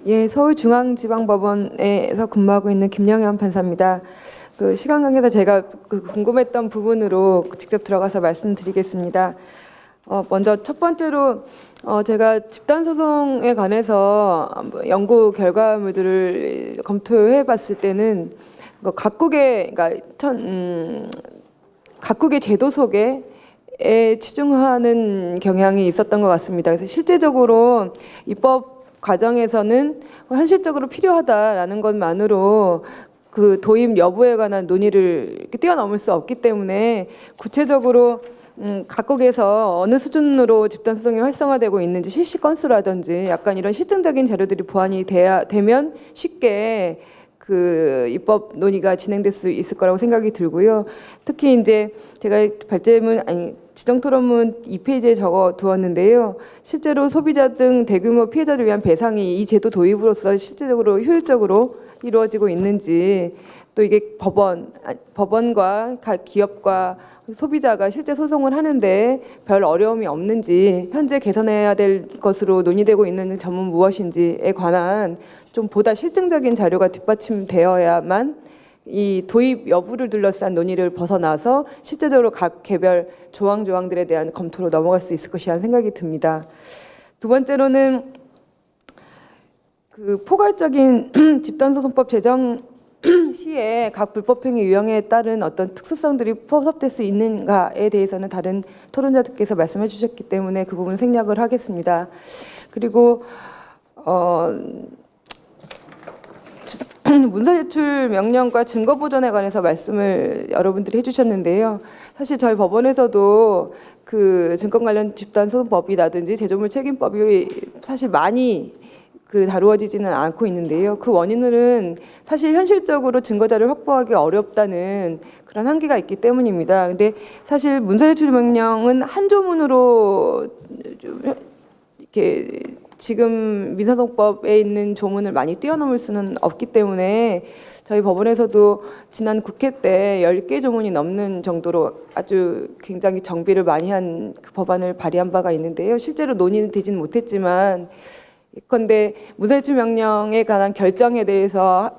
예, 서울중앙지방법원에서 근무하고 있는 김영현 판사입니다. 그 시간 관계상 제가 궁금했던 부분으로 직접 들어가서 말씀드리겠습니다. 먼저 첫 번째로 제가 집단 소송에 관해서 연구 결과물들을 검토해 봤을 때는 각국의 각국의 제도 속에 치중하는 경향이 있었던 것 같습니다. 그래서 실제적으로 입법 과정에서는 현실적으로 필요하다라는 것만으로 그 도입 여부에 관한 논의를 뛰어넘을 수 없기 때문에 구체적으로 각국에서 어느 수준으로 집단 소송이 활성화되고 있는지 실시 건수라든지 약간 이런 실증적인 자료들이 보완이 되면 쉽게 그 입법 논의가 진행될 수 있을 거라고 생각이 들고요. 특히 이제 제가 지정 토론문 2페이지에 적어 두었는데요. 실제로 소비자 등 대규모 피해자를 위한 배상이 이 제도 도입으로써 실질적으로 효율적으로 이루어지고 있는지, 또 이게 법원과 각 기업과 소비자가 실제 소송을 하는데 별 어려움이 없는지, 현재 개선해야 될 것으로 논의되고 있는 점은 무엇인지에 관한 좀 보다 실증적인 자료가 뒷받침되어야만 이 도입 여부를 둘러싼 논의를 벗어나서 실제적으로 각 개별 조항들에 대한 검토로 넘어갈 수 있을 것이라는 생각이 듭니다. 두 번째로는 그 포괄적인 집단소송법 제정 시에 각 불법행위 유형에 따른 어떤 특수성들이 포섭될 수 있는가에 대해서는 다른 토론자들께서 말씀해 주셨기 때문에 그 부분 생략을 하겠습니다. 그리고 문서 제출 명령과 증거 보존에 관해서 말씀을 여러분들이 해주셨는데요. 사실 저희 법원에서도 그 증권 관련 집단소송법이라든지 제조물 책임법이 사실 많이 다루어지지는 않고 있는데요. 그 원인은 사실 현실적으로 증거자를 확보하기 어렵다는 그런 한계가 있기 때문입니다. 근데 사실 문서 제출 명령은 한 조문으로 이렇게 지금 민사소송법에 있는 조문을 많이 뛰어넘을 수는 없기 때문에 저희 법원에서도 지난 국회 때 10개 조문이 넘는 정도로 아주 굉장히 정비를 많이 한 그 법안을 발의한 바가 있는데요. 실제로 논의는 되지는 못했지만, 그런데 문서제출 명령에 관한 결정에 대해서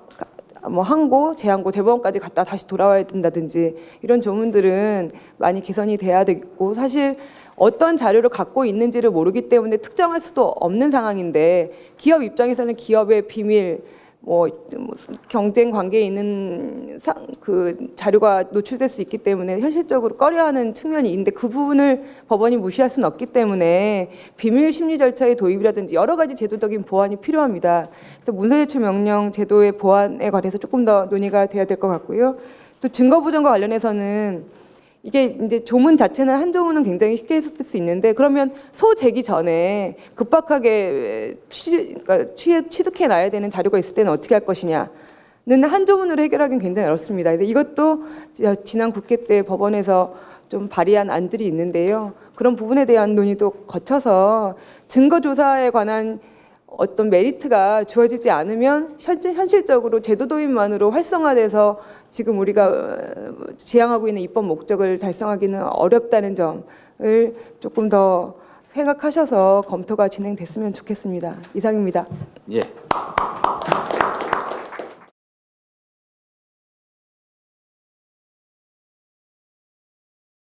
뭐 항고, 재항고, 대법원까지 갔다 다시 돌아와야 된다든지 이런 조문들은 많이 개선이 돼야 되겠고, 사실 어떤 자료를 갖고 있는지를 모르기 때문에 특정할 수도 없는 상황인데, 기업 입장에서는 기업의 비밀, 경쟁 관계에 있는 그 자료가 노출될 수 있기 때문에 현실적으로 꺼려하는 측면이 있는데, 그 부분을 법원이 무시할 수는 없기 때문에 비밀 심리 절차의 도입이라든지 여러 가지 제도적인 보완이 필요합니다. 그래서 문서제출 명령 제도의 보완에 관해서 조금 더 논의가 돼야 될 것 같고요. 또 증거 보존과 관련해서는 이게 이제 조문 자체는 한 조문은 굉장히 쉽게 해석될 수 있는데, 그러면 소제기 전에 급박하게 취득해 놔야 되는 자료가 있을 때는 어떻게 할 것이냐는 한 조문으로 해결하기는 굉장히 어렵습니다. 그래서 이것도 지난 국회 때 법원에서 좀 발의한 안들이 있는데요. 그런 부분에 대한 논의도 거쳐서 증거 조사에 관한 어떤 메리트가 주어지지 않으면 현실적으로 제도 도입만으로 활성화돼서 지금 우리가 지향하고 있는 입법 목적을 달성하기는 어렵다는 점을 조금 더 생각하셔서 검토가 진행됐으면 좋겠습니다. 이상입니다. 예.